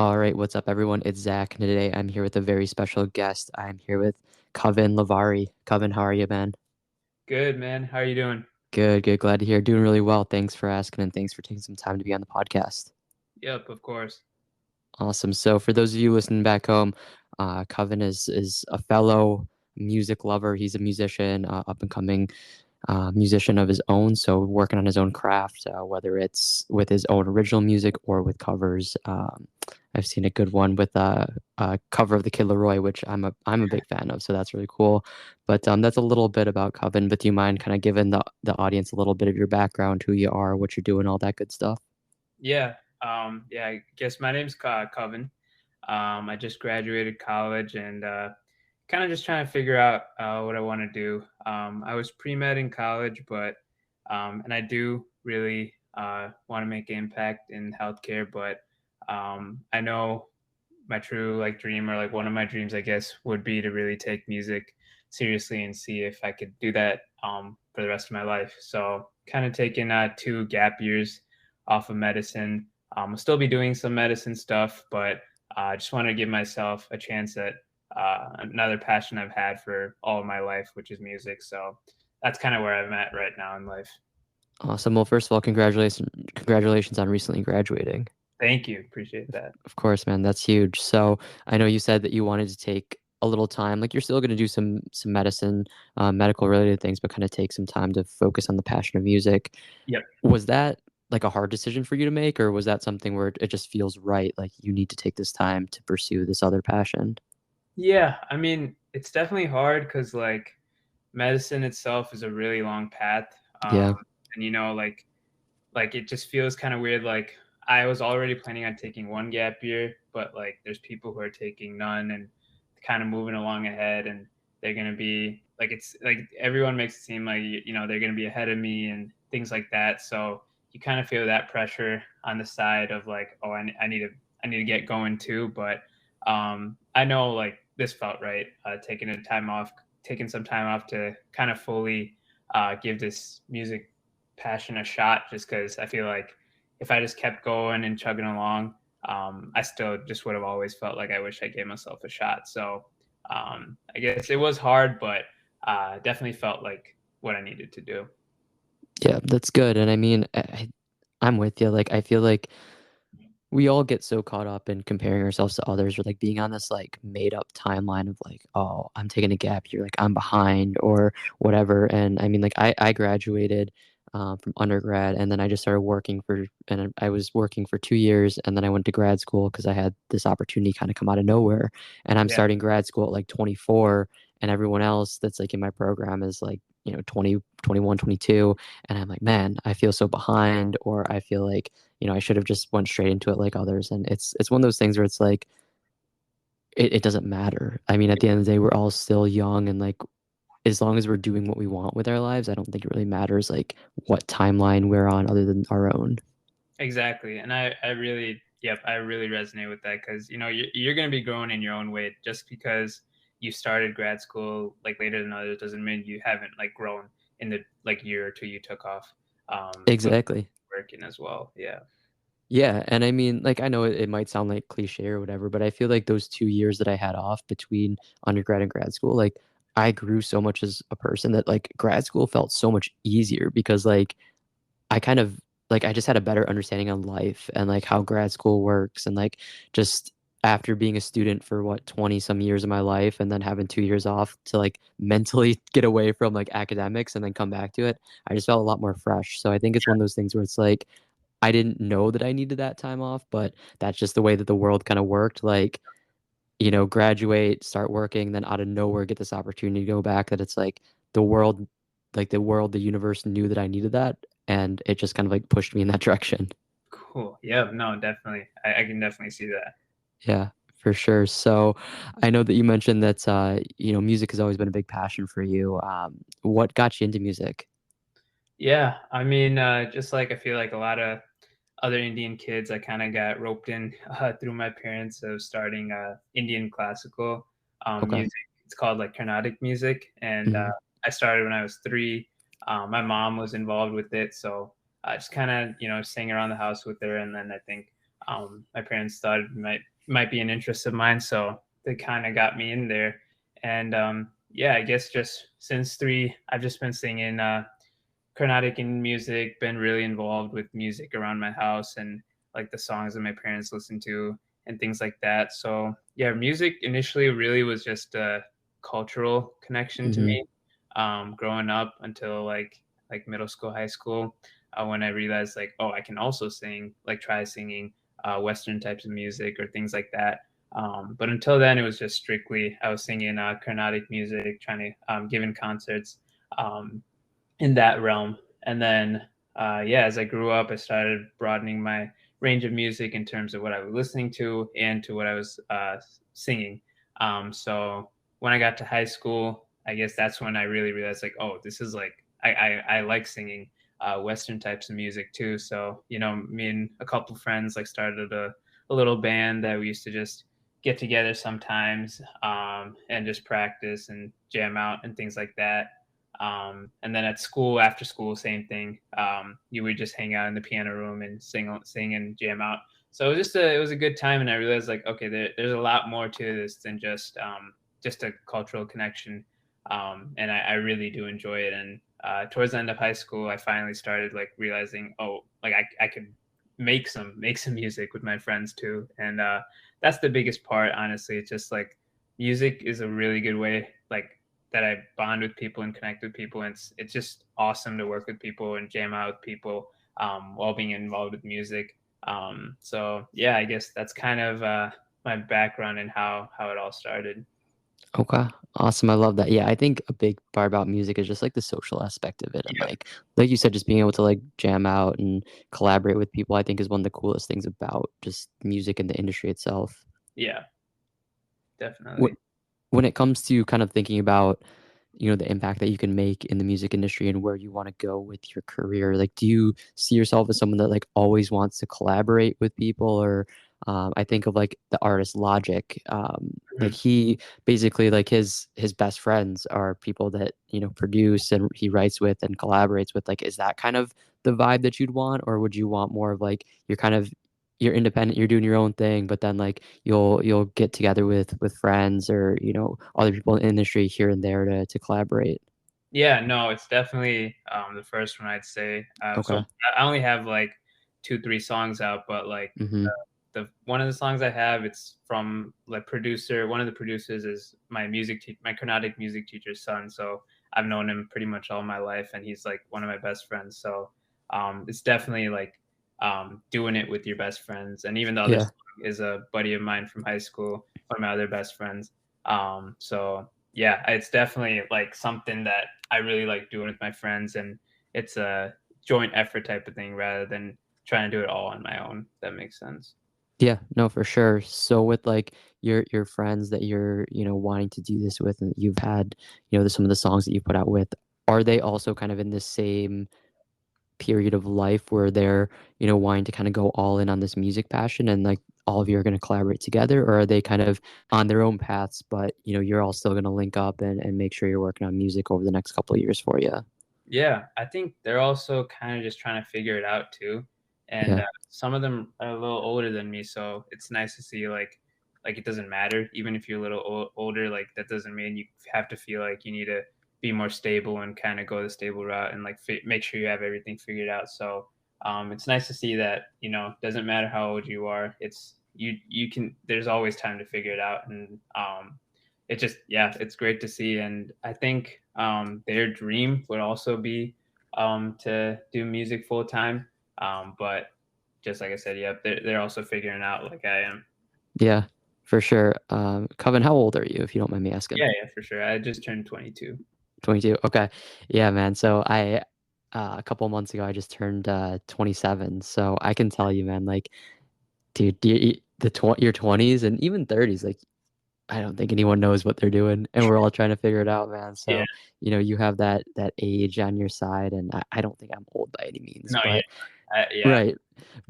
All right, what's up, everyone? It's Zach, and today I'm here with a very special guest. I'm here with Kavin Lavari. Kavin, how are you, man? Good, man. How are you doing? Good, good. Glad to hear. Doing really well. Thanks for asking, and thanks for taking some time to be on the podcast. Yep, of course. Awesome. So, for those of you listening back home, Kavin is a fellow music lover. He's a musician, up and coming musician of his own. So working on his own craft, whether it's with his own original music or with covers. I've seen a good one with a cover of the Kid Laroi, which I'm a big fan of. So that's really cool. But that's a little bit about Coven. But do you mind kind of giving the audience a little bit of your background, who you are, what you're doing, all that good stuff? Yeah. I guess my name's Kavin. I just graduated college and kind of just trying to figure out what I want to do. I was pre-med in college, but and I do really want to make an impact in healthcare, but I know my true like dream or like one of my dreams, I guess, would be to really take music seriously and see if I could do that for the rest of my life. So kind of taking 2 gap years off of medicine. I'll still be doing some medicine stuff, but I just want to give myself a chance at another passion I've had for all of my life, which is music. So that's kind of where I'm at right now in life. Awesome. Well, first of all, congratulations on recently graduating. Thank you. Appreciate that. Of course, man, that's huge. So I know you said that you wanted to take a little time, like you're still going to do some medicine, medical related things, but kind of take some time to focus on the passion of music. Yep. Was that like a hard decision for you to make, or was that something where it just feels right, like you need to take this time to pursue this other passion? Yeah. I mean, it's definitely hard because like medicine itself is a really long path. Yeah, And like it just feels kind of weird. Like I was already planning on taking 1 gap year, but like there's people who are taking none and kind of moving along ahead, and they're gonna be like it's like everyone makes it seem like they're gonna be ahead of me and things like that. So you kind of feel that pressure on the side of like, oh, I need to get going too. But I know like this felt right. Taking some time off to kind of fully give this music passion a shot, just because I feel like if I just kept going and chugging along, I still just would have always felt like I wish I gave myself a shot. So I guess it was hard, but definitely felt like what I needed to do. yeah, that's good. And I mean, I'm with you. Like, I feel like we all get so caught up in comparing ourselves to others or like being on this like made up timeline of like, oh, I'm taking a gap year, like I'm behind or whatever. And I mean, like I graduated from undergrad and then I just started working and I was working for 2 years and then I went to grad school because I had this opportunity kind of come out of nowhere. And I'm Yeah, starting grad school at like 24 and everyone else that's like in my program is like, 20, 21, 22. And I'm like, man, I feel so behind or I feel like I should have just went straight into it like others. And it's one of those things where it's like it doesn't matter. I mean, at the end of the day, we're all still young and like as long as we're doing what we want with our lives, I don't think it really matters like what timeline we're on other than our own. exactly. And I really resonate with that because you're going to be growing in your own way. Just because you started grad school like later than others doesn't mean you haven't like grown in the like year or two you took off. With Exactly. working as well. Yeah. Yeah, and I mean, like, I know it might sound like cliche or whatever, but I feel like those 2 years that I had off between undergrad and grad school, like, I grew so much as a person that like grad school felt so much easier because like I kind of like I just had a better understanding on life and like how grad school works and like just after being a student for what 20 some years of my life and then having 2 years off to like mentally get away from like academics and then come back to it, I just felt a lot more fresh. So I think it's one of those things where it's like I didn't know that I needed that time off, but that's just the way that the world kind of worked. Like, graduate, start working, then out of nowhere get this opportunity to go back that it's the world, the universe knew that I needed that. And it just kind of like pushed me in that direction. Cool. Yeah. No, definitely. I can definitely see that. Yeah, for sure. So I know that you mentioned that, music has always been a big passion for you. What got you into music? Yeah. I mean, just like I feel like a lot of other Indian kids, I kind of got roped in through my parents of starting Indian classical Okay. music. It's called like Carnatic music, and Hmm. I started when I was 3. My mom was involved with it, so I just kind of sang around the house with her, and then I think my parents thought it might might be an interest of mine. So they kind of got me in there. And yeah, I guess just since three, I've just been singing Carnatic in music, been really involved with music around my house and like the songs that my parents listen to and things like that. So yeah, music initially really was just a cultural connection to Hmm. me, growing up until like middle school, high school, when I realized like, oh, I can also sing, like try singing Western types of music or things like that. But until then, it was just strictly I was singing Carnatic music, trying to giving concerts. Um, in that realm. And then, yeah, as I grew up, I started broadening my range of music in terms of what I was listening to and to what I was singing. So when I got to high school, I guess that's when I really realized, like, oh, this is like I like singing Western types of music too. So me and a couple friends like started a little band that we used to just get together sometimes and just practice and jam out and things like that. And then at school, after school, same thing. You would just hang out in the piano room and sing and jam out. So it was a good time, and I realized like, okay, there's a lot more to this than just a cultural connection. And I really do enjoy it. And towards the end of high school, I finally started like realizing, oh, like I could make some music with my friends too. And that's the biggest part, honestly. It's just like music is a really good way, like that I bond with people and connect with people. And it's just awesome to work with people and jam out with people while being involved with music. So yeah, I guess that's kind of my background and how it all started. Okay. Awesome. I love that. Yeah, I think a big part about music is just like the social aspect of it. And Yep. like you said, just being able to like jam out and collaborate with people, I think is one of the coolest things about just music and the industry itself. Yeah, What definitely. when it comes to kind of thinking about, the impact that you can make in the music industry and where you want to go with your career, like, do you see yourself as someone that like always wants to collaborate with people? Or I think of like the artist Logic. Like Mhm. he basically like his best friends are people that produce and he writes with and collaborates with. Like, is that kind of the vibe that you'd want, or would you want more of like you're independent, you're doing your own thing, but then like you'll get together with friends or other people in the industry here and there to collaborate. Yeah, no, it's definitely the first one I'd say. So Okay. I only have like two, three songs out, but like Mm-hmm. the one of the songs I have, it's from like producer. One of the producers is my Carnatic music teacher's son. So I've known him pretty much all my life, and he's like one of my best friends. So it's definitely like doing it with your best friends. And even the other Yeah. song is a buddy of mine from high school, one of my other best friends. So yeah, it's definitely like something that I really like doing with my friends, and it's a joint effort type of thing rather than trying to do it all on my own. If that makes sense. Yeah, no, for sure. So with like your friends that you're, wanting to do this with and that you've had, some of the songs that you put out with, are they also kind of in the same period of life where they're, wanting to kind of go all in on this music passion and like all of you are going to collaborate together? Or are they kind of on their own paths, but you're all still going to link up and make sure you're working on music over the next couple of years for you? Yeah, I think they're also kind of just trying to figure it out too. And Yeah. some of them are a little older than me, so it's nice to see like it doesn't matter even if you're a little older. Like that doesn't mean you have to feel like you need to be more stable and kind of go the stable route and like make sure you have everything figured out. So it's nice to see that doesn't matter how old you are. It's you can. There's always time to figure it out, and it just yeah, it's great to see. And I think their dream would also be to do music full time. But just like I said, yeah, they're also figuring out like I am. Yeah, for sure. Kevin, how old are you, if you don't mind me asking? Yeah, yeah, for sure. I just turned 22. 22. Okay. Yeah, man. So a couple months ago, I just turned 27. So I can tell you, man, like, dude, your 20s and even 30s, like, I don't think anyone knows what they're doing, and we're all trying to figure it out, man. Yeah. So, you have that age on your side, and I don't think I'm old by any means, No. Yeah. but Yeah. right.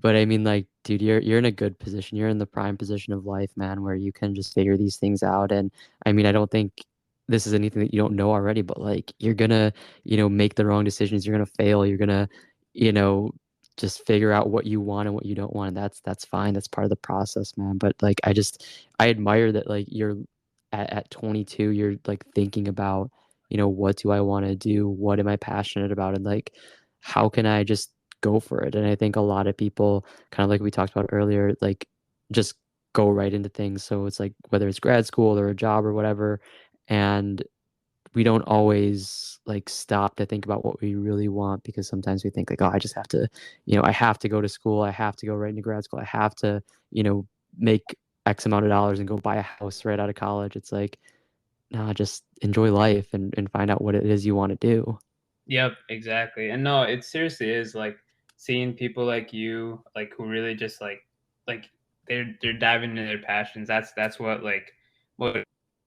But I mean, like, dude, you're in a good position. You're in the prime position of life, man, where you can just figure these things out. And I mean, I don't think this is anything that you don't know already, but like, you're gonna, make the wrong decisions. You're gonna fail. You're gonna, you know, just figure out what you want and what you don't want, and that's fine. That's part of the process, man. But like I admire that like you're at 22, you're like thinking about, what do I want to do? What am I passionate about? And like how can I just go for it? And I think a lot of people, kind of like we talked about earlier, like just go right into things. So it's like whether it's grad school or a job or whatever, and we don't always like stop to think about what we really want, because sometimes we think like, oh, I just have to, I have to go to school, I have to go right into grad school, I have to, make X amount of dollars and go buy a house right out of college. It's like, nah, just enjoy life and find out what it is you want to do. Yep, exactly. And no, it seriously is like seeing people like you, like who really just like they're diving into their passions. That's what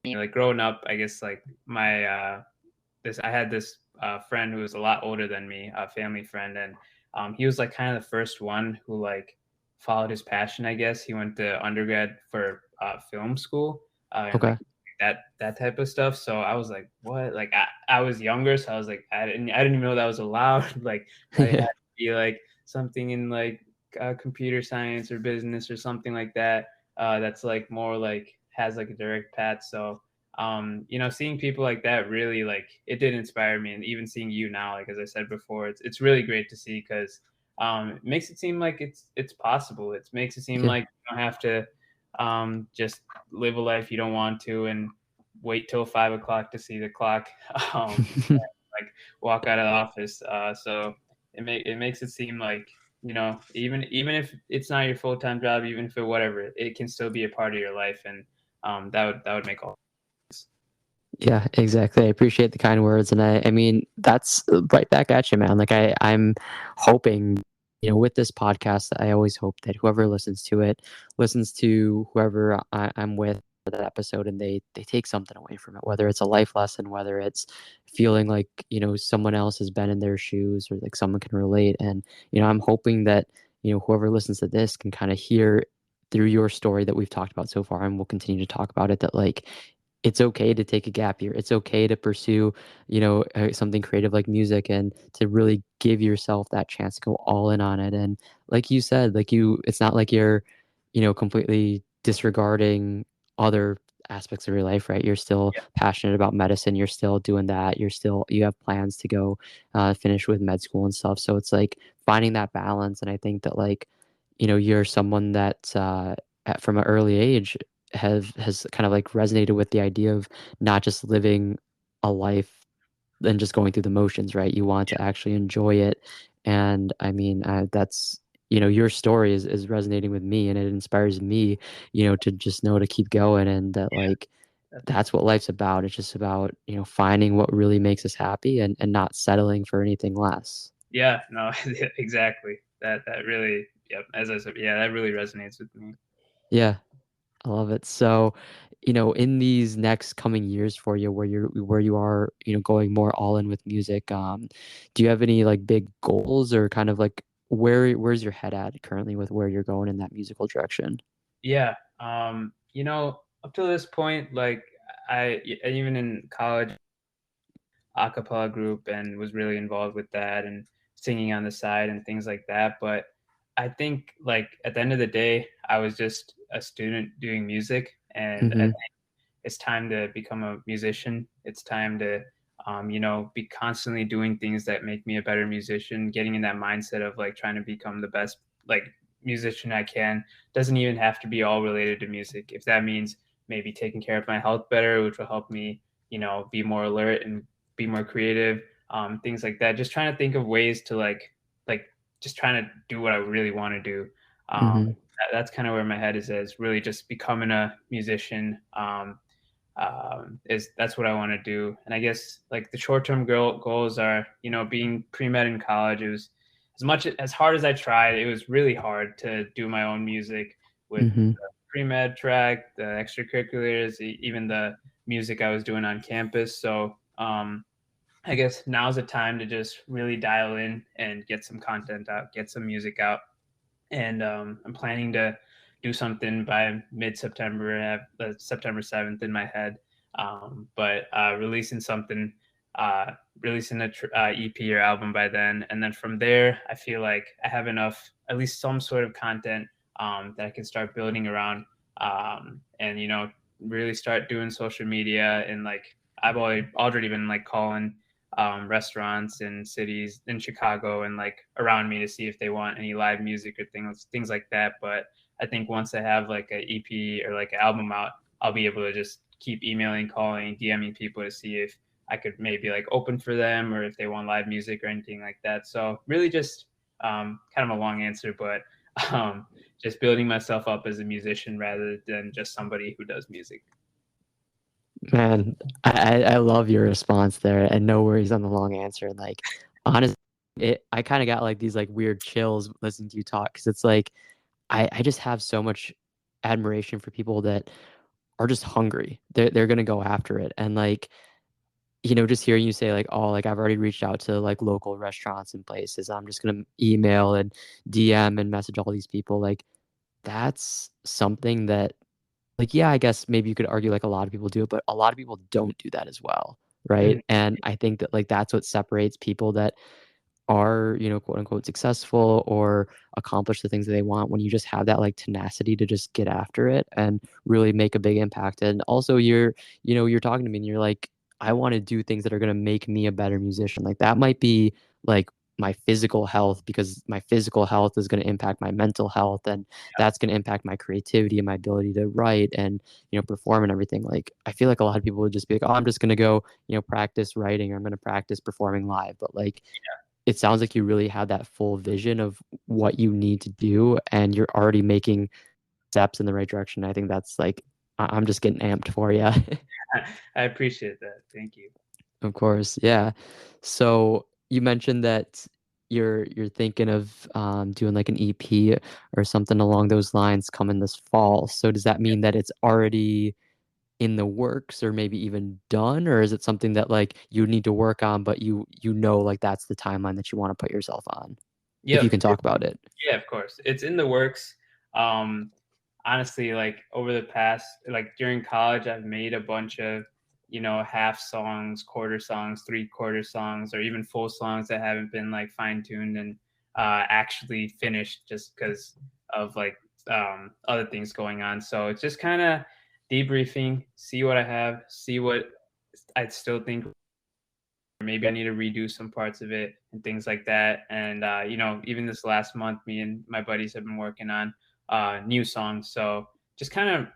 me like growing up, I guess like my this I had this friend who was a lot older than me, a family friend, and he was like kind of the first one who like followed his passion. I guess he went to undergrad for film school and Okay. like that type of stuff. So I was like, what? Like I was younger, so I was like, I didn't even know that was allowed. Like that it had Yeah. to be like something in like computer science or business or something like that. That's like more like has like a direct path. So seeing people like that really like it did inspire me, and even seeing you now, like as I said before, it's really great to see because it makes it seem like it's possible. It makes it seem Yeah. like you don't have to just live a life you don't want to and wait till 5 o'clock to see the clock, like walk out of the office. So it makes it seem like even if it's not your full time job, even if it whatever, it can still be a part of your life, and that would make all. Yeah, exactly. I appreciate the kind words, and I mean that's right back at you, man. Like I'm hoping, with this podcast, I always hope that whoever listens to it listens to whoever I'm with for that episode, and they take something away from it, whether it's a life lesson, whether it's feeling like someone else has been in their shoes, or like someone can relate. And I'm hoping that whoever listens to this can kind of hear through your story that we've talked about so far, and we'll continue to talk about it, that like it's okay to take a gap year. It's okay to pursue, something creative like music, and to really give yourself that chance to go all in on it. And like you said, it's not like you're, completely disregarding other aspects of your life, right? You're still passionate about medicine. You're still doing that. You have plans to go finish with med school and stuff. So it's like finding that balance. And I think that like, you're someone that from an early age has kind of like resonated with the idea of not just living a life and just going through the motions, right? You want to actually enjoy it. And I mean, that's, your story is resonating with me, and it inspires me, to just know to keep going, and that like, Yeah. that's what life's about. It's just about, finding what really makes us happy, and not settling for anything less. Yeah, no, exactly. That really, yep. As I said, yeah, that really resonates with me. Yeah. I love it. So, in these next coming years for you, where you are, going more all in with music, do you have any like big goals, or kind of like where's your head at currently with where you're going in that musical direction? Yeah, up to this point, like even in college, a cappella group and was really involved with that and singing on the side and things like that. But I think like at the end of the day, I was just a student doing music, and Mm-hmm. it's time to become a musician. It's time to, be constantly doing things that make me a better musician, getting in that mindset of like trying to become the best like musician I can. Doesn't even have to be all related to music. If that means maybe taking care of my health better, which will help me, be more alert and be more creative, things like that. Just trying to think of ways to like just trying to do what I really want to do. Mm-hmm. That's kind of where my head is really just becoming a musician. Is that's what I want to do. And I guess like the short term goals are, being pre med in college. It was as hard as I tried, it was really hard to do my own music with Mm-hmm. the pre med track, the extracurriculars, even the music I was doing on campus. So I guess now's the time to just really dial in and get some content out, get some music out, and I'm planning to do something by mid-September. I have September 7th in my head, but releasing something uh, releasing a EP or album by then. And then from there, I feel like I have enough, at least some sort of content that I can start building around, and really start doing social media. And like I've already been like calling restaurants and cities in Chicago and like around me to see if they want any live music or things like that. But I think once I have like an EP or like an album out, I'll be able to just keep emailing, calling, DMing people to see if I could maybe like open for them or if they want live music or anything like that. So really just kind of a long answer, but um, just building myself up as a musician rather than just somebody who does music. Man, I love your response there, and no worries on the long answer. Like, honestly, I kind of got like these like weird chills listening to you talk because it's like I just have so much admiration for people that are just hungry. They're gonna go after it, and like just hearing you say like, oh, like I've already reached out to like local restaurants and places. I'm just gonna email and DM and message all these people. Like that's something that like, yeah, I guess maybe you could argue like a lot of people do it, but a lot of people don't do that as well, right? Mhm. And I think that like that's what separates people that are, quote unquote successful or accomplish the things that they want when you just have that like tenacity to just get after it and really make a big impact. And also you're talking to me and you're like, I want to do things that are going to make me a better musician. Like that might be like my physical health because my physical health is going to impact my mental health and that's going to impact my creativity and my ability to write and perform and everything. Like I feel like a lot of people would just be like, oh, I'm just going to go practice writing or I'm going to practice performing live, but like it sounds like you really have that full vision of what you need to do and you're already making steps in the right direction. I think that's like I'm just getting amped for you. I appreciate that. Thank you. Of course. Yeah. So you mentioned that you're thinking of doing like an EP or something along those lines coming this fall. So does that mean that it's already in the works or maybe even done, or is it something that like you need to work on, but like that's the timeline that you want to put yourself on? If you Yep. can talk about it. Yeah, of course. It's in the works. Um, Honestly, like over the past, like during college, I've made a bunch of, half songs, quarter songs, three-quarter songs, or even full songs that haven't been like fine-tuned and actually finished just because of like other things going on. So it's just kind of debriefing, see what I have, see what I still think maybe I need to redo some parts of it and things like that. And even this last month, me and my buddies have been working on new songs. So just kind of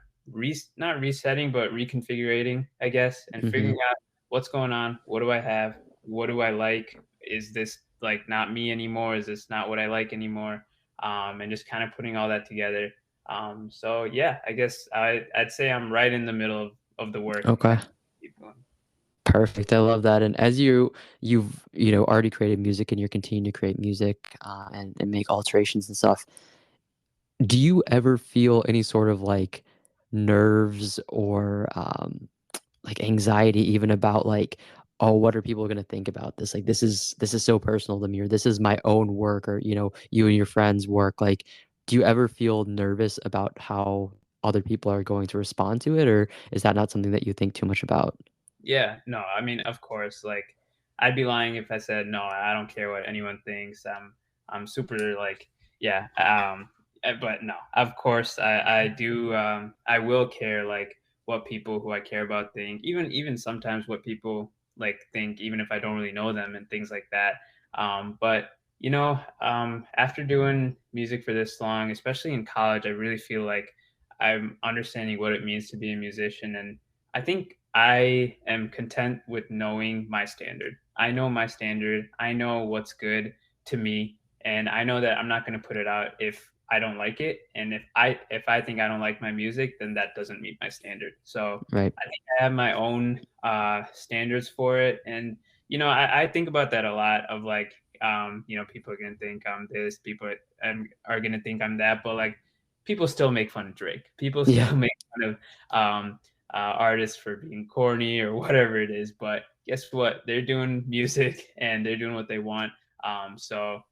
not resetting, but reconfiguring, I guess, and Hmm. figuring out what's going on. What do I have? What do I like? Is this like not me anymore? Is this not what I like anymore? And just kind of putting all that together. So yeah, I guess I'd say I'm right in the middle of the work and Okay. kind of keep going. Perfect. I love that. And as you've already created music and you're continuing to create music and make alterations and stuff, do you ever feel any sort of like nerves or like anxiety even about like, oh, what are people going to think about this? Like this is so personal to me, or this is my own work, or you and your friends work. Like do you ever feel nervous about how other people are going to respond to it, or is that not something that you think too much about? Yeah, no, I mean, of course, like I'd be lying if I said no, I don't care what anyone thinks. I'm super like, yeah, but no, of course I do I will care like what people who I care about think, even sometimes what people like think, even if I don't really know them and things like that. But after doing music for this long, especially in college, I really feel like I'm understanding what it means to be a musician, and I think I am content with knowing my standard. I know my standard. I know what's good to me, and I know that I'm not going to put it out if I don't like it. And if I think I don't like my music, then that doesn't meet my standard. So Right. I think I have my own standards for it, and I think about that a lot. Of like, people are going to think I'm this. People are going to think I'm that. But like, people still make fun of Drake. People Yeah. still make fun of artists for being corny or whatever it is. But guess what? They're doing music and they're doing what they want. So,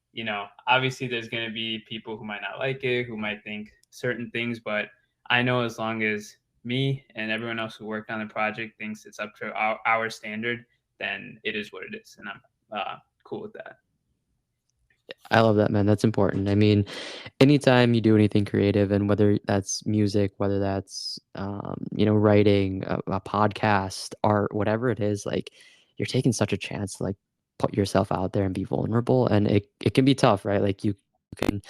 obviously there's going to be people who might not like it, who might think certain things, but I know as long as me and everyone else who worked on the project thinks it's up to our standard, then it is what it is, and I'm cool with that. I love that, man. That's important. I mean, anytime you do anything creative, and whether that's music, whether that's writing a podcast, art, whatever it is, like you're taking such a chance to like put yourself out there and be vulnerable, and it can be tough, right? Like you can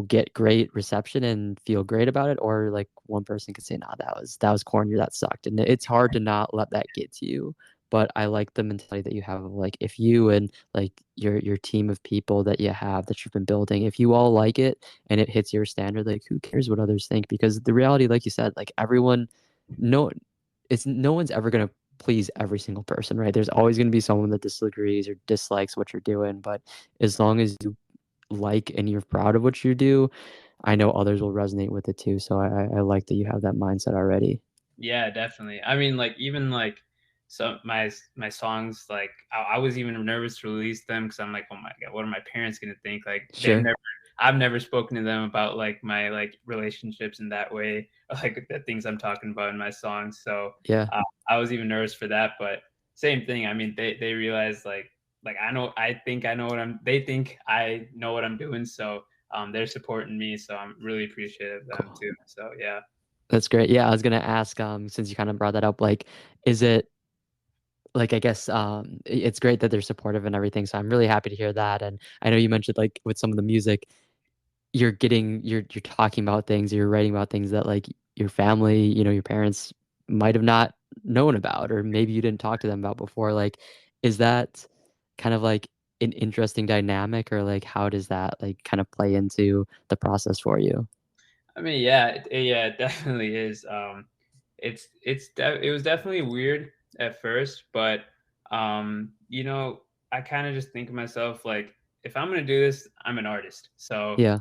get great reception and feel great about it, or like one person could say, "Nah, that was corny, or that sucked," and it's hard to not let that get to you. But I like the mentality that you have of like if you and like your team of people that you have that you've been building, if you all like it and it hits your standard, like who cares what others think? Because the reality, like you said, like everyone, no, no one's ever gonna please every single person, right? There's always gonna be someone that disagrees or dislikes what you're doing, but as long as you like and you're proud of what you do, I know others will resonate with it too. So I like that you have that mindset already. Yeah, definitely. I mean, like even like so my songs, like I was even nervous to release them because I'm like, oh my god, what are my parents gonna think? Like Sure. I've never spoken to them about like my like relationships in that way, or like the things I'm talking about in my songs. So Yeah. uh, I was even nervous for that, but same thing. I mean, they realize like I think I know what they think I know what I'm doing. So they're supporting me, so I'm really appreciative of them Cool. too. So yeah. That's great. Yeah, I was gonna ask, since you kind of brought that up, like, is it like I guess it's great that they're supportive and everything. So I'm really happy to hear that. And I know you mentioned like with some of the music, you're talking about things, you're writing about things that like your family, your parents might have not known about, or maybe you didn't talk to them about before. Like, is that kind of like an interesting dynamic, or like how does that like kind of play into the process for you? I mean, yeah, yeah, it definitely is. It was definitely weird at first, but I kind of just think of myself like, if I'm gonna do this, I'm an artist, so Yeah.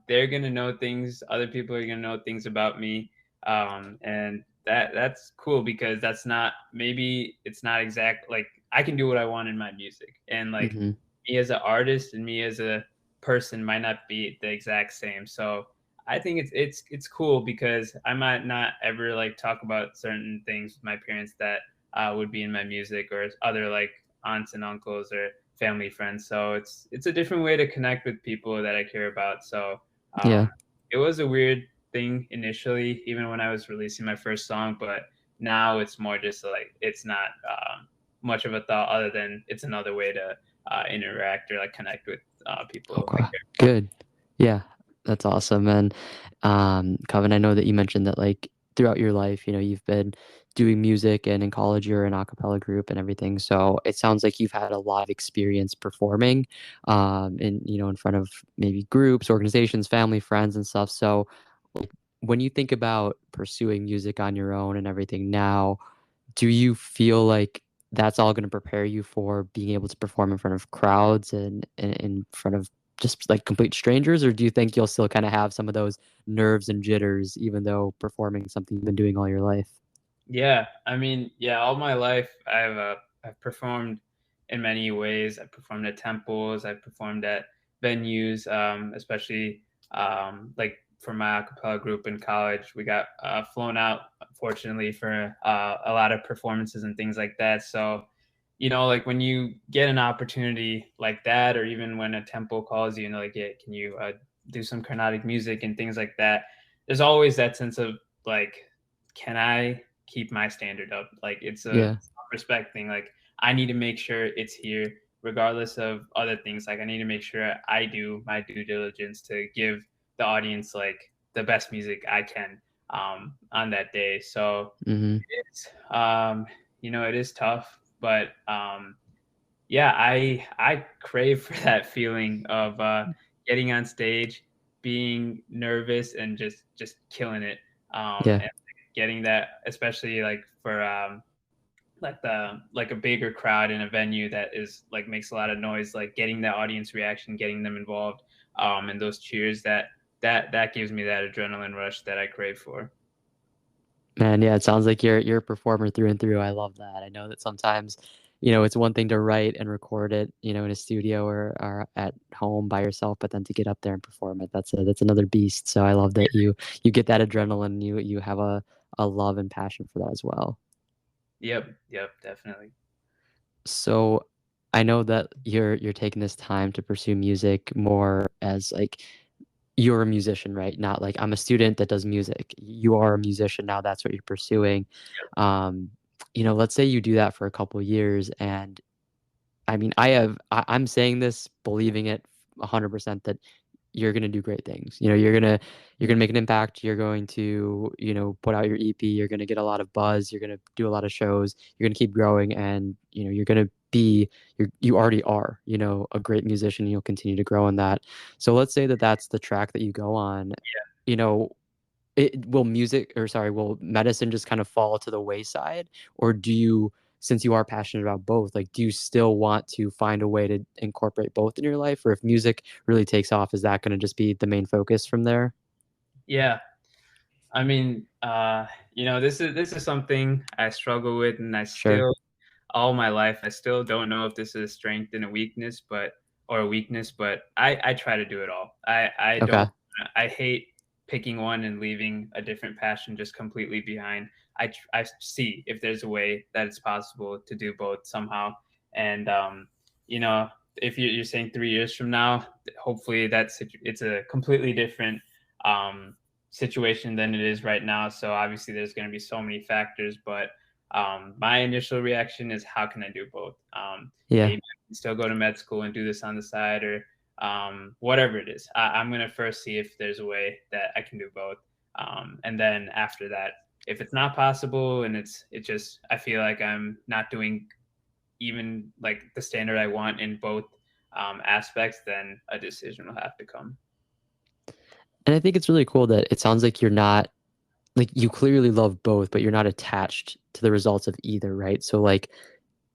they're gonna know things. Other people are gonna know things about me, and that's cool because that's not maybe it's not exact like I can do what I want in my music, and like Hmm. me as an artist and me as a person might not be the exact same. So I think it's cool because I might not ever like talk about certain things with my parents that would be in my music or other like aunts and uncles or family friends. So it's a different way to connect with people that I care about. So Yeah. um, it was a weird thing initially, even when I was releasing my first song, but now it's more just like it's not much of a thought other than it's another way to interact or like connect with people I Okay. care about. Good. Yeah, that's awesome. And Kevin, I know that you mentioned that like throughout your life, you've been doing music, and in college you're an a cappella group and everything. So it sounds like you've had a lot of experience performing in front of maybe groups, organizations, family, friends and stuff. So like, when you think about pursuing music on your own and everything now, do you feel like that's all gonna prepare you for being able to perform in front of crowds and in front of just, like, complete strangers, or do you think you'll still kinda have some of those nerves and jitters even though performing something you've been doing all your life? Yeah, I mean, yeah, all my life I've performed in many ways. I've performed at temples, I've performed at venues, especially like for my a cappella group in college. We got flown out, unfortunately, for a lot of performances and things like that. So, like when you get an opportunity like that, or even when a temple calls you, like, yeah, can you do some Carnatic music and things like that? There's always that sense of like, can I keep my standard up? Like it's a Yeah. respect thing. Like I need to make sure it's here regardless of other things. Like I need to make sure I do my due diligence to give the audience like the best music I can on that day. So Mhm. it's it is tough, but yeah, I crave for that feeling of getting on stage, being nervous, and just killing it. Yeah. And getting that, especially like for like a bigger crowd in a venue that is like makes a lot of noise, like getting that audience reaction, getting them involved, and those cheers that gives me that adrenaline rush that I crave for. Man, yeah, it sounds like you're a performer through and through. I love that. I know that sometimes, it's one thing to write and record it, in a studio or at home by yourself, but then to get up there and perform it, that's another beast. So I love that you get that adrenaline, you have a love and passion for that as well. Yep, yep, definitely. So I know that you're taking this time to pursue music more as like you're a musician, right? Not like I'm a student that does music. You are a musician now, that's what you're pursuing. Um, let's say you do that for a couple years and I mean, I'm saying this believing it 100% that you're gonna do great things. You're gonna make an impact. You're going to, put out your EP. You're gonna get a lot of buzz. You're gonna do a lot of shows. You're gonna keep growing, and you're gonna be you already are, a great musician. You'll continue to grow in that. So let's say that that's the track that you go on. You know, will medicine just kind of fall to the wayside, or since you are passionate about both, like, do you still want to find a way to incorporate both in your life, or if music really takes off, is that going to just be the main focus from there? Yeah. I mean, this is something I struggle with, and I Sure. still all my life I still don't know if this is a strength and a weakness, but I try to do it all. I Okay. don't I hate picking one and leaving a different passion just completely behind. I see if there's a way that it's possible to do both somehow, and you know, if you're saying 3 years from now, hopefully it's a completely different um situation than it is right now. So obviously there's going to be so many factors, but my initial reaction is how can I do both? Yeah. Maybe I can still go to med school and do this on the side, or whatever it is. I'm going to first see if there's a way that I can do both. And then after that, if it's not possible and it just, I feel like I'm not doing even like the standard I want in both aspects, then a decision will have to come. And I think it's really cool that it sounds like you're not like you clearly love both, but you're not attached to the results of either, right? So like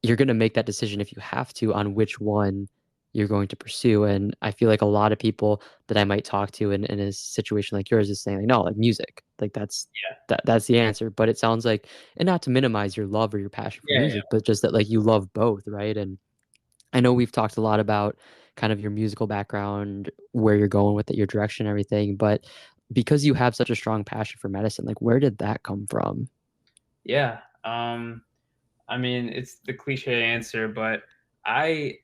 you're going to make that decision if you have to on which one you're going to pursue. And I feel like a lot of people that I might talk to in a situation like yours is saying, like, no, like music, like Yeah. that's the answer. But it sounds like, and not to minimize your love or your passion for Yeah. music, but just that like you love both, right? And I know we've talked a lot about kind of your musical background, where you're going with it, your direction, everything. But because you have such a strong passion for medicine, like where did that come from? Yeah. I mean, it's the cliche answer, but I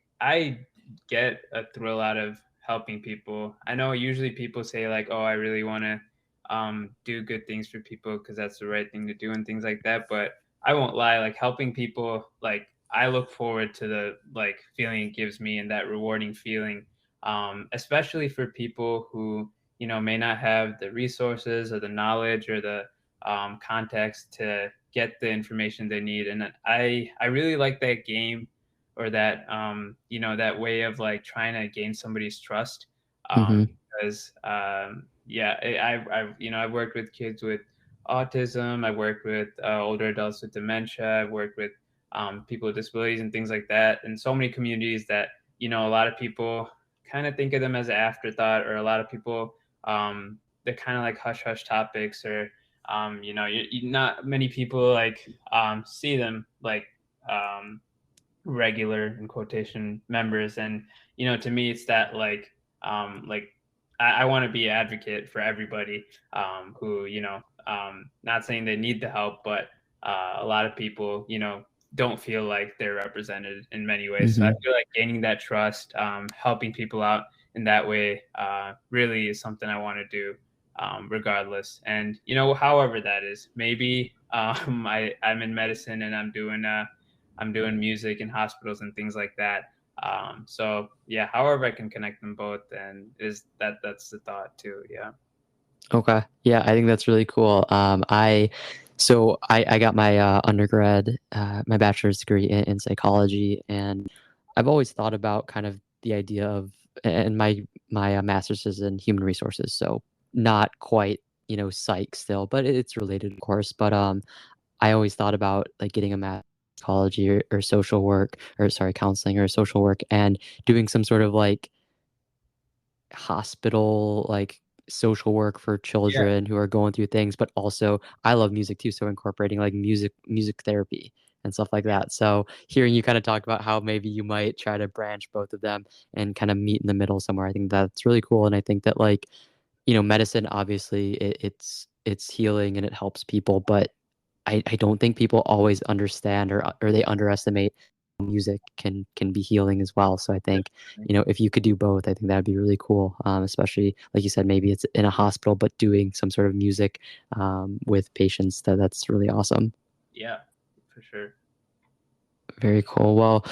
get a thrill out of helping people. I know usually people say like, "Oh, I really want to do good things for people because that's the right thing to do," and things like that. But I won't lie, like helping people, like I look forward to the like feeling it gives me and that rewarding feeling, especially for people who may not have the resources or the knowledge or the context to get the information they need. And I really like that game, or that that way of like trying to gain somebody's trust, Hmm. because yeah, I've worked with kids with autism. I've worked with older adults with dementia. I've worked with people with disabilities and things like that, and so many communities that a lot of people kind of think of them as an afterthought, or a lot of people they're kind of like hush hush topics, or not many people like see them like um, regular in quotation members. And to me it's that like I want to be advocate for everybody who not saying they need the help, but a lot of people don't feel like they're represented in many ways. So I Hmm. feel like gaining that trust, helping people out in that way, really is something I want to do, regardless. And however that is, maybe I'm in medicine and I'm doing music in hospitals and things like that. So yeah, however I can connect them both, and that's the thought too. Yeah. Okay. Yeah, I think that's really cool. I got my undergrad, my bachelor's degree in psychology, and I've always thought about kind of the idea of, and my master's is in human resources, so not quite, psych still, but it's related, of course. But I always thought about like getting a master's in psychology or social work, or sorry, counseling or social work, and doing some sort of like hospital, like, social work for Yeah. children who are going through things, but also I love music too, so incorporating, like, music therapy and stuff like that. So, hearing you kinda talk about how maybe you might try to branch both of them and kinda meet in the middle somewhere, I think that's really cool, and I think that, like, medicine, obviously, it's healing and it helps people, but I don't think people always understand or they underestimate music can be healing as well. So I think, if you could do both, I think that'd be really cool. Especially like you said, maybe it's in a hospital, but doing some sort of music with patients. That's really awesome. Yeah, for sure. Very cool. Well,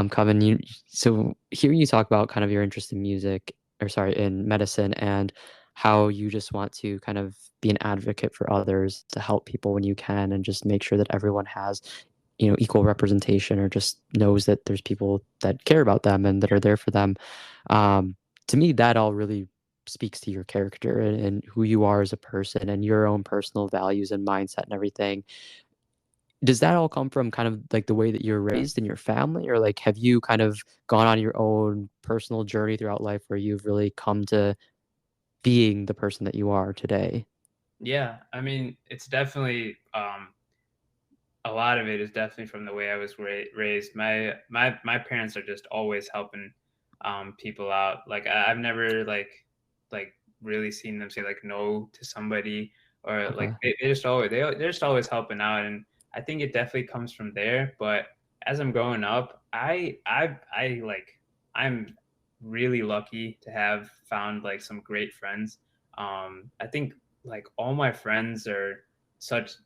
Kevin, so hearing you talk about kind of your interest in music, or sorry, in medicine, and how you just want to kind of be an advocate for others to help people when you can, and just make sure that everyone has, equal representation, or just knows that there's people that care about them and that are there for them. Um, to me, that all really speaks to your character and who you are as a person and your own personal values and mindset and everything. Does that all come from kind of like the way that you're raised in your family, or like have you kind of gone on your own personal journey throughout life where you've really come to being the person that you are today? Yeah, I mean, it's definitely a lot of it is definitely from the way I was raised. My parents are just always helping people out. Like I've never like really seen them say like no to somebody, or like Okay. they're just always helping out, and I think it definitely comes from there. But as I'm growing up, I like I'm really lucky to have found like some great friends. I think like all my friends are such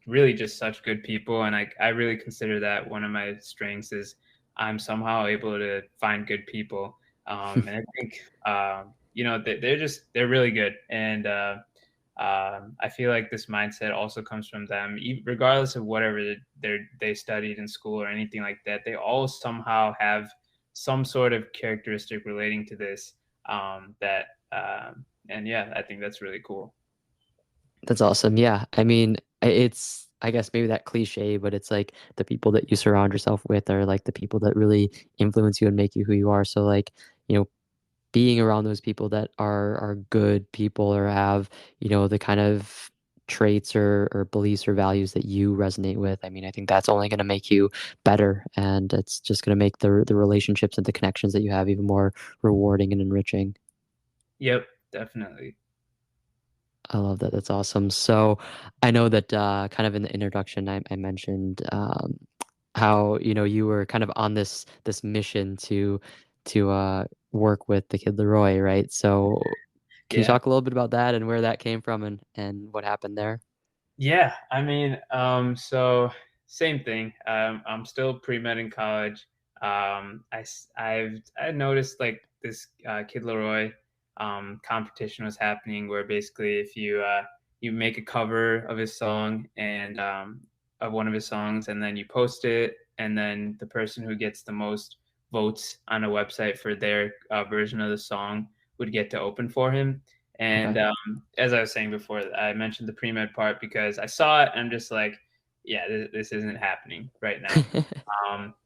good people, and I really consider that one of my strengths is I'm somehow able to find good people. And I think they're really good, and I feel like this mindset also comes from them, regardless of whatever they studied in school or anything like that. They all somehow have some sort of characteristic relating to this, that and yeah, I think that's really cool. That's awesome. Yeah. I mean, it's, I guess maybe that cliche, but it's like the people that you surround yourself with are like the people that really influence you and make you who you are. So like, you know, being around those people that are good people or have, the kind of traits or beliefs or values that you resonate with. I mean, I think that's only going to make you better, and it's just going to make the relationships and the connections that you have even more rewarding and enriching. Yep, definitely. I love that. That's awesome. So I know that kind of in the introduction, I mentioned how you were kind of on this mission to work with the Kid Leroy, right? So can you Yeah. talk a little bit about that and where that came from and what happened there? Yeah, I mean, so same thing. I'm still pre-med in college. I noticed like this Kid Leroy competition was happening, where basically if you make a cover of his song, and of one of his songs, and then you post it, and then the person who gets the most votes on a website for their version of the song would get to open for him. And Okay. as I was saying before, I mentioned the pre med part because I saw it and I'm just like, yeah, this isn't happening right now.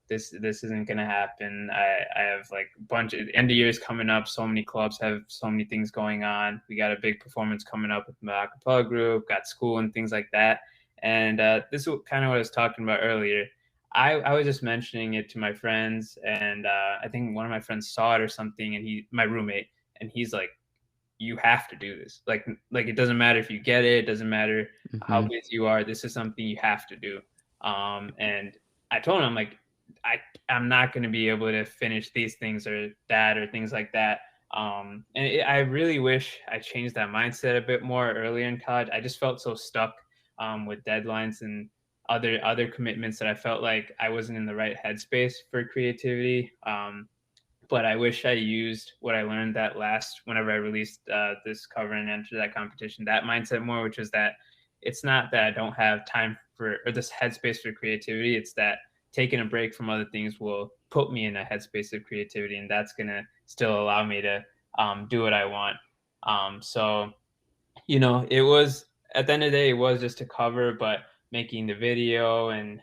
This isn't gonna happen. I have like a bunch of end of years coming up. So many clubs have so many things going on. We got a big performance coming up with my acapella group, got school and things like that. And this is kind of what I was talking about earlier. I was just mentioning it to my friends, and I think one of my friends saw it or something, and my roommate, and he's like, you have to do this. Like it doesn't matter if you get it, it doesn't matter how Hmm. busy you are. This is something you have to do. And I told him, I'm like, I'm not going to be able to finish these things or that or things like that. I really wish I changed that mindset a bit more earlier in college. I just felt so stuck with deadlines and other commitments that I felt like I wasn't in the right headspace for creativity. But I wish I used what I learned that last whenever I released this cover and entered that competition, that mindset more, which was that it's not that I don't have time for or this headspace for creativity. It's that taking a break from other things will put me in a headspace of creativity, and that's gonna still allow me to do what I want. So it was at the end of the day, it was just a cover, but making the video and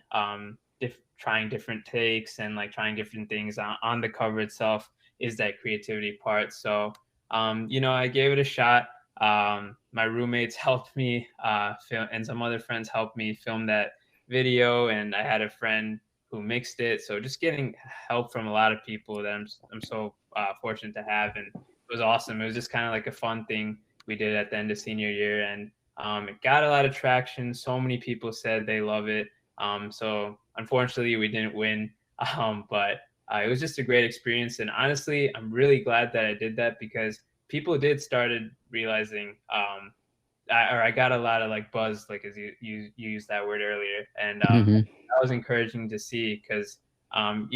trying different takes and like trying different things on the cover itself is that creativity part. So, I gave it a shot. My roommates helped me film, and some other friends helped me film that video, and I had a friend who mixed it. So just getting help from a lot of people that I'm so fortunate to have, and it was awesome. It was just kind of like a fun thing we did at the end of senior year, and it got a lot of traction. So many people said they love it. So unfortunately, we didn't win, but it was just a great experience. And honestly, I'm really glad that I did that because people did started realizing, I got a lot of like buzz, like as you used that word earlier, and Mhm. that was encouraging to see because I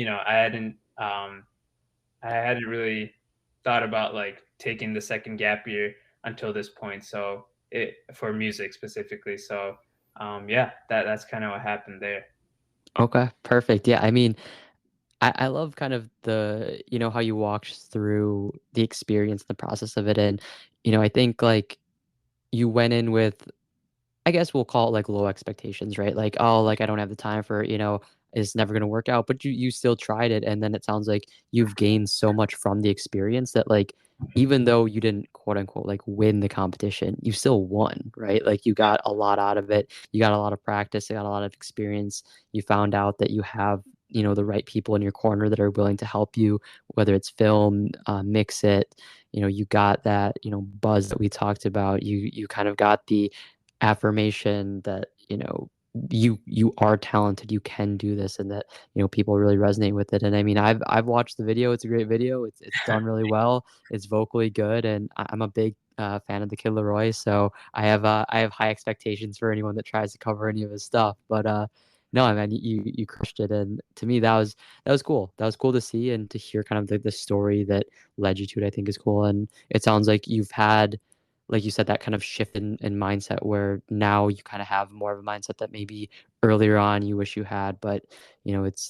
hadn't really thought about like taking the second gap year until this point. So it for music specifically. So yeah, that's kind of what happened there. Okay, perfect. Yeah, I mean, I love kind of the how you walked through the experience, the process of it, and, I think, like, you went in with I guess we'll call it like low expectations, right? Like, oh, like I don't have the time for, it's never gonna work out. But you still tried it, and then it sounds like you've gained so much from the experience that like even though you didn't quote unquote like win the competition, you still won, right? Like you got a lot out of it. You got a lot of practice, you got a lot of experience. You found out that you have, the right people in your corner that are willing to help you, whether it's film, mix it. You got that, buzz that we talked about. You kind of got the affirmation that, you are talented, you can do this, and that, people really resonate with it. And I mean, I've watched the video. It's a great video. It's done really well. It's vocally good, and I'm a big fan of the Kid Laroi, so I have high expectations for anyone that tries to cover any of his stuff. But no, I mean, you crushed it, and to me, that was cool. That was cool to see and to hear kind of the story that led you to it. I think is cool, and it sounds like you've had like you said, that kind of shift in mindset where now you kind of have more of a mindset that maybe earlier on you wish you had, but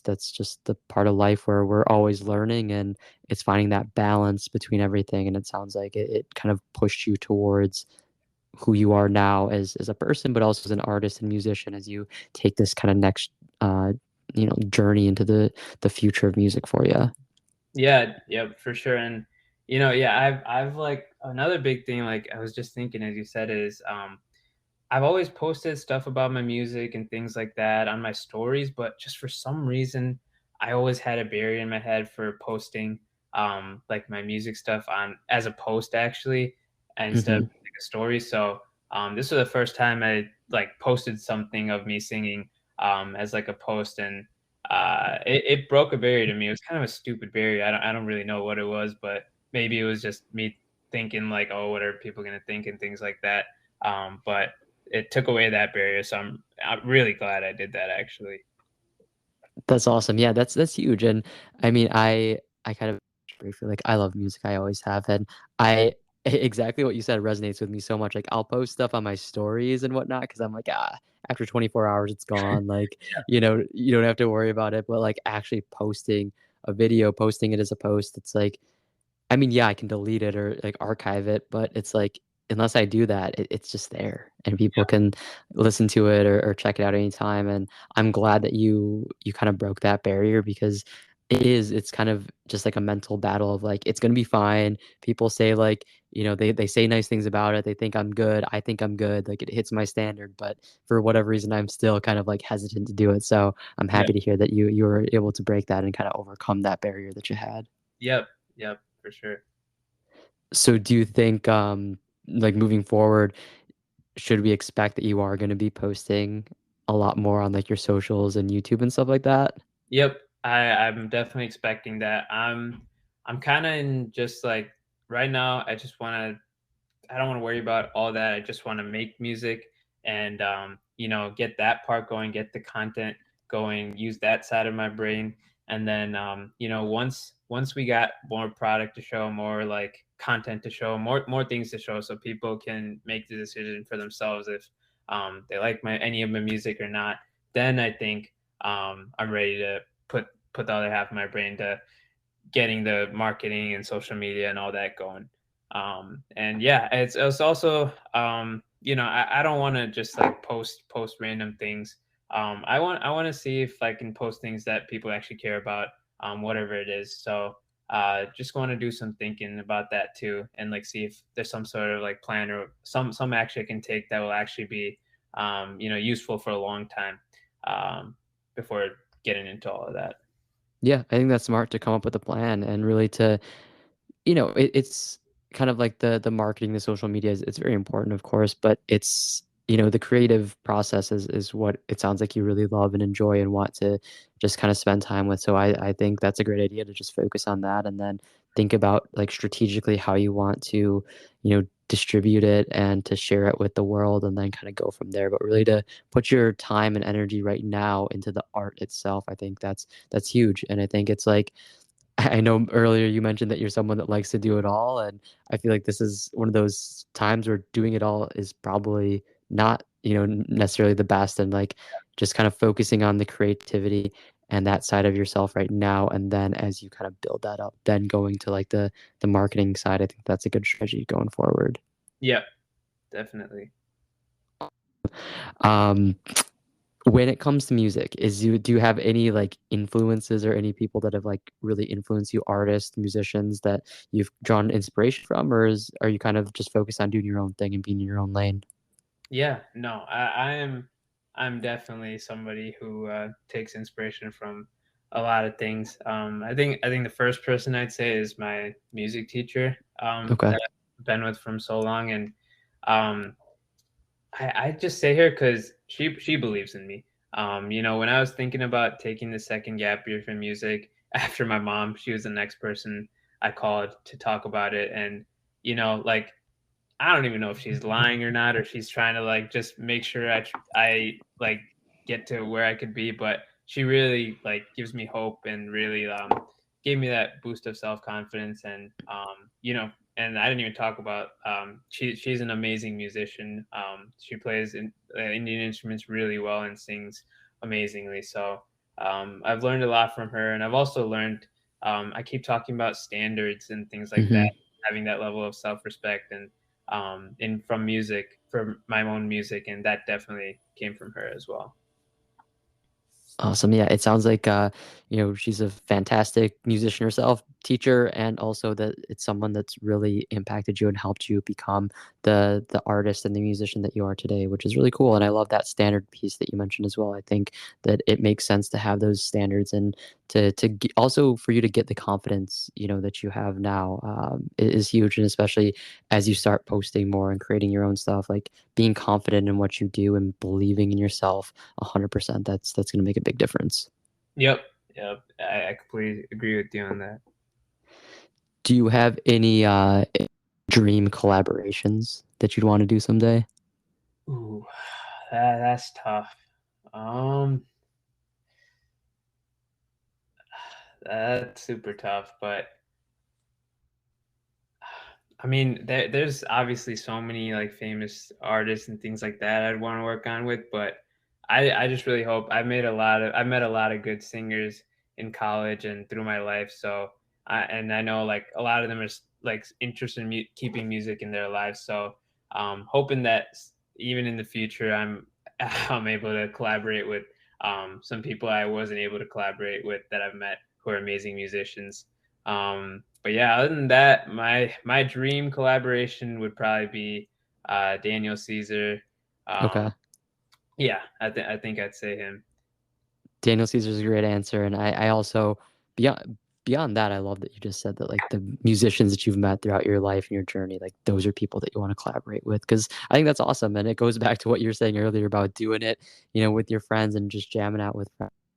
that's just the part of life where we're always learning and it's finding that balance between everything. And it sounds like it kind of pushed you towards who you are now as a person, but also as an artist and musician as you take this kind of next journey into the future of music for you. Yeah, yeah, for sure. And yeah, I've like another big thing, like I was just thinking as you said is I've always posted stuff about my music and things like that on my stories, but just for some reason, I always had a barrier in my head for posting like my music stuff on as a post actually instead of Hmm. like a story. So this was the first time I like posted something of me singing as like a post, and it broke a barrier to me. It was kind of a stupid barrier. I don't really know what it was, but maybe it was just me thinking like, oh, what are people gonna think and things like that. But it took away that barrier, so I'm really glad I did that actually. That's awesome. Yeah, that's huge. And I mean, I kind of briefly like I love music. I always have, and I exactly what you said resonates with me so much. Like I'll post stuff on my stories and whatnot because I'm like, after 24 hours, it's gone. Like, you don't have to worry about it. But like actually posting a video, posting it as a post, it's like I mean, yeah, I can delete it or like archive it, but it's like unless I do that, it's just there and people can listen to it or check it out anytime. And I'm glad that you kind of broke that barrier because it's kind of just like a mental battle of like it's gonna be fine. People say like, they say nice things about it. They think I'm good. I think I'm good. Like it hits my standard, but for whatever reason, I'm still kind of like hesitant to do it. So I'm Yeah. happy to hear that you were able to break that and kind of overcome that barrier that you had. Yep. Yep. For sure. So do you think, like moving forward, should we expect that you are going to be posting a lot more on like your socials and YouTube and stuff like that? Yep. I'm definitely expecting that. I'm kind of in just like right now. I don't want to worry about all that. I just want to make music and get that part going, get the content going, use that side of my brain, and then once we got more product to show, more like content to show, more things to show, so people can make the decision for themselves if they like my any of my music or not. Then I think I'm ready to put the other half of my brain to getting the marketing and social media and all that going. And yeah, it's also I don't want to just like post random things. I want to see if I can post things that people actually care about, whatever it is. So just want to do some thinking about that too, and like see if there's some sort of like plan or some action I can take that will actually be useful for a long time before getting into all of that. Yeah, I think that's smart to come up with a plan and really to, it's kind of like the marketing, the social media it's very important, of course, but the creative process is what it sounds like you really love and enjoy and want to just kind of spend time with. So I think that's a great idea to just focus on that and then think about like strategically how you want to, distribute it and to share it with the world and then kind of go from there. But really to put your time and energy right now into the art itself, I think that's huge. And I think it's like I know earlier you mentioned that you're someone that likes to do it all, and I feel like this is one of those times where doing it all is probably not, necessarily the best, and like just kind of focusing on the creativity and that side of yourself right now, and then as you kind of build that up, then going to like the marketing side, I think that's a good strategy going forward. Yep, definitely. Um, When it comes to music, do you have any like influences or any people that have like really influenced you, artists, musicians that you've drawn inspiration from, or are you kind of just focused on doing your own thing and being in your own lane? Yeah, no, I'm definitely somebody who takes inspiration from a lot of things. I think the first person I'd say is my music teacher Okay. that I've been with from so long, and um, I just say her because she believes in me. When I was thinking about taking the second gap year for music after my mom, she was the next person I called to talk about it, and like I don't even know if she's lying or not, or she's trying to like just make sure I like get to where I could be. But she really like gives me hope and really gave me that boost of self confidence. And and I didn't even talk about she's an amazing musician. She plays Indian instruments really well and sings amazingly. So I've learned a lot from her, and I've also learned. I keep talking about standards and things like that, Hmm. having that level of self respect and in from music for my own music, and that definitely came from her as well. Awesome. Yeah, it sounds like she's a fantastic musician herself, teacher, and also that it's someone that's really impacted you and helped you become the artist and the musician that you are today, which is really cool. And I love that standard piece that you mentioned as well. I think that it makes sense to have those standards and also for you to get the confidence, that you have now, is huge. And especially as you start posting more and creating your own stuff, like being confident in what you do and believing in yourself 100%. That's going to make a big difference. Yep, yep. I completely agree with you on that. Do you have any dream collaborations that you'd want to do someday? Ooh, that's tough. Um, that's super tough, but I mean, there's obviously so many like famous artists and things like that I'd want to work on with, but I just really hope I met a lot of good singers in college and through my life. So I know like a lot of them are like interested in keeping music in their lives. So hoping that even in the future I'm able to collaborate with some people I wasn't able to collaborate with that I've met who are amazing musicians. But yeah, other than that, my dream collaboration would probably be Daniel Caesar. Okay. Um, yeah, I think I'd say him. Daniel Caesar's a great answer, and I also beyond that, I love that you just said that like the musicians that you've met throughout your life and your journey, like those are people that you want to collaborate with because I think that's awesome, and it goes back to what you were saying earlier about doing it, with your friends and just jamming out with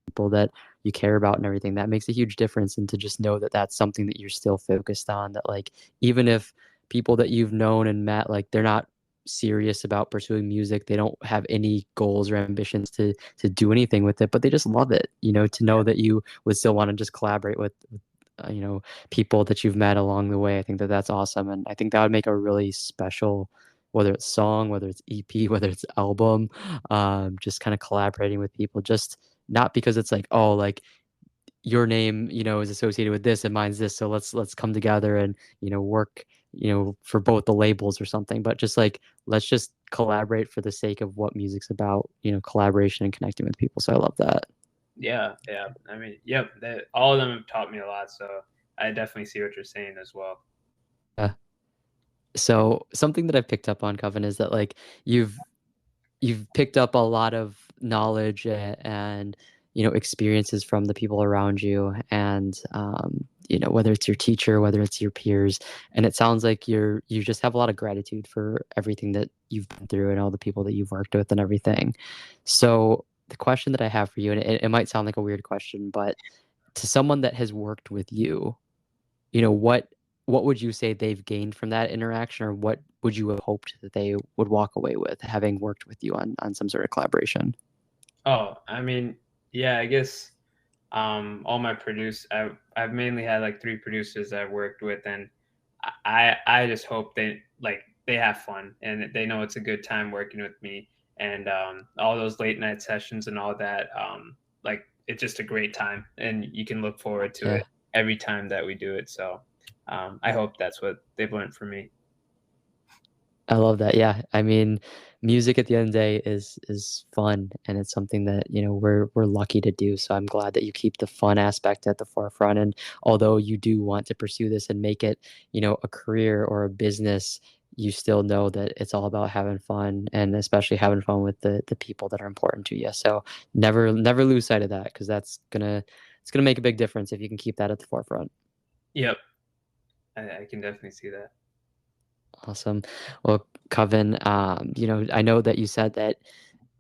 people that you care about and everything. That makes a huge difference, and to just know that that's something that you're still focused on. That like even if people that you've known and met, like they're not serious about pursuing music, they don't have any goals or ambitions to do anything with it, but they just love it, to know that you would still want to just collaborate with people that you've met along the way. I think that that's awesome. And I think that would make a really special, whether it's song, whether it's EP, whether it's album, just kind of collaborating with people, just not because it's like, oh, like your name, is associated with this and mine's this. So let's come together and, work, for both the labels or something. But just like let's just collaborate for the sake of what music's about, collaboration and connecting with people. So I love that. Yeah, yeah. I mean, yep. All of them have taught me a lot, so I definitely see what you're saying as well. Yeah. So something that I've picked up on, Coven, is that like you've picked up a lot of knowledge and experiences from the people around you, and whether it's your teacher, whether it's your peers. And it sounds like you just have a lot of gratitude for everything that you've been through and all the people that you've worked with and everything. So the question that I have for you, and it might sound like a weird question, but to someone that has worked with you, what would you say they've gained from that interaction, or what would you have hoped that they would walk away with having worked with you on some sort of collaboration? Oh, I mean, yeah, I guess all my I've mainly had like three producers I've worked with, and I just hope they have fun and they know it's a good time working with me, and all those late night sessions and all that. Like it's just a great time, and you can look forward to it Yeah. every time that we do it. So I hope that's what they've learned from me. I love that. Yeah. I mean, music at the end of the day is fun, and it's something that, we're lucky to do. So I'm glad that you keep the fun aspect at the forefront. And although you do want to pursue this and make it, a career or a business, you still know that it's all about having fun, and especially having fun with the people that are important to you. So never lose sight of that, because it's gonna make a big difference if you can keep that at the forefront. Yep, I can definitely see that. Awesome. Well, Kevin, I know that you said that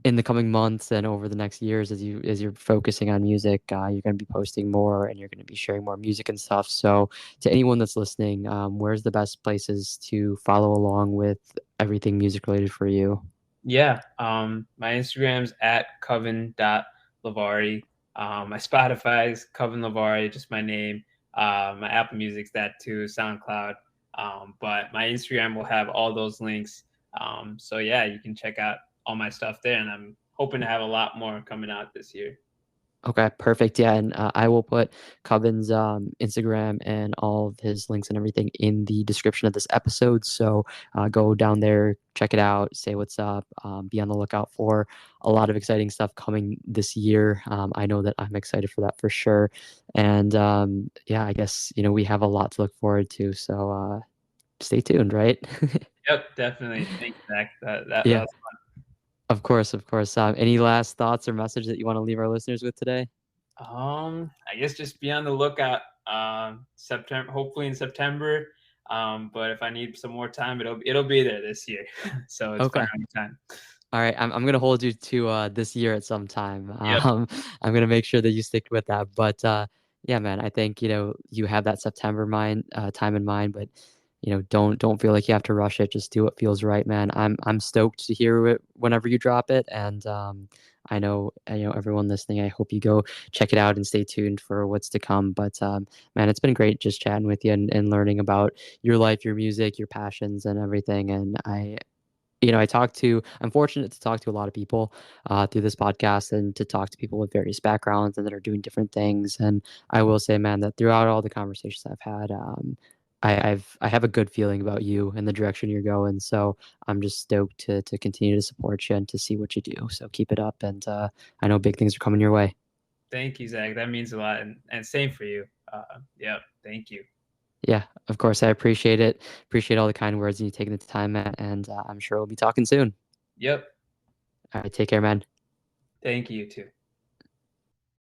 in the coming months and over the next years, as you're focusing on music, you're going to be posting more and you're going to be sharing more music and stuff. So, to anyone that's listening, where's the best places to follow along with everything music related for you? Yeah, my Instagram's at Kavin.Lavari. My Spotify's Kavin Lavari, just my name. My Apple Music's that too, SoundCloud. But my Instagram will have all those links. So yeah, you can check out all my stuff there, and I'm hoping to have a lot more coming out this year. Okay, perfect. Yeah, and I will put Covin's Instagram and all of his links and everything in the description of this episode. So go down there, check it out, say what's up, be on the lookout for a lot of exciting stuff coming this year. I know that I'm excited for that for sure. And yeah, I guess, we have a lot to look forward to. So stay tuned, right? Yep, definitely. Thanks, Zach. That Yeah, was of course, of course. Any last thoughts or message that you want to leave our listeners with today? I guess just be on the lookout. September, hopefully in September. But if I need some more time, it'll be there this year. So it's Okay. plenty of time. All right, I'm gonna hold you to this year at some time. Yep. I'm gonna make sure that you stick with that. But yeah, man, I think you have that September time in mind, but don't feel like you have to rush it. Just do what feels right, man. I'm stoked to hear it whenever you drop it, and I know everyone listening. I hope you go check it out and stay tuned for what's to come. But man, it's been great just chatting with you and learning about your life, your music, your passions, and everything. And I'm fortunate to talk to a lot of people through this podcast, and to talk to people with various backgrounds and that are doing different things. And I will say, man, that throughout all the conversations I've had, I have a good feeling about you and the direction you're going. So I'm just stoked to continue to support you and to see what you do. So keep it up, and I know big things are coming your way. Thank you, Zach. That means a lot, and same for you. Yep. Thank you. Yeah, of course, I appreciate it. Appreciate all the kind words and you taking the time, Matt. And I'm sure we'll be talking soon. Yep. All right, take care, man. Thank you too.